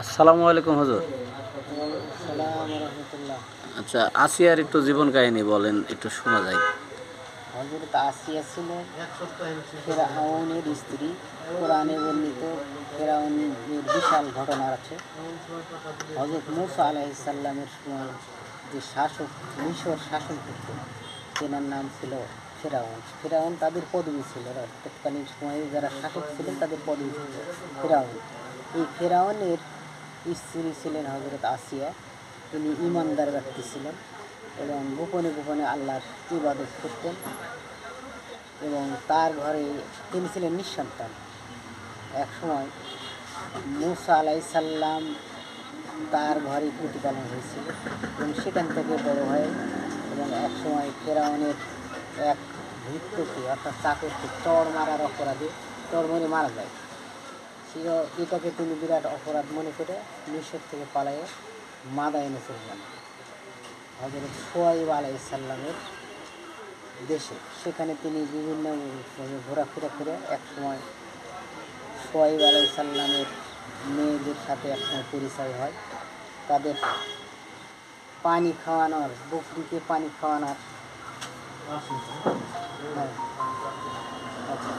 আসসালামু আলাইকুম হুজুর। সালাম রহমতুল্লাহ। আচ্ছা, আসিয়ার একটু জীবন কাহিনী বলেন, একটু শোনা যায়। হযরত আসিয়া ছিলেন ফেরাউনের স্ত্রী। কোরআনে বর্ণিত ফেরাউনের বিশাল ঘটনা আছে। হযরত মূসা আলাইহিস সালামের সময় যে শাসক মিশর শাসন করতেন, তেনার নাম ছিল ফেরাউন। ফেরাউন তাদের পদবী ছিল, তৎকালীন সময়ে যারা শাসক ছিলেন তাদের পদবী ছিল ফেরাউন। এই ফেরাউনের স্ত্রী ছিলেন হযরত আসিয়া। তিনি ঈমানদার ব্যক্তি ছিলেন এবং গোপনে গোপনে আল্লাহর ইবাদত করতেন এবং তার ঘরে তিনি ছিলেন নিঃসন্তান। একসময় মূসা আলাইহিস সালাম তার ঘরে প্রতিপালন হয়েছিল এবং সেখান থেকে বড় হয় এবং একসময় ফেরাউনের এক ভৃত্যকে অর্থাৎ চাকরকে চড় মারার অপরাধে চড় মেরে মারা যায়। সে এটাকে তিনি বিরাট অপরাধ মনে করে মিশর থেকে পালিয়ে মাদায়েনে চলে যান হযরত শুআয়ব আলাইহিস সালামের দেশে। সেখানে তিনি বিভিন্ন ঘোরাফেরা করে একসময় শুআয়ব আলাইহিস সালামের মেয়েদের সাথে একসময় পরিচয় হয়। তাদের পানি খাওয়ানোর, বকরিকে পানি খাওয়ানোর, হ্যাঁ, আচ্ছা,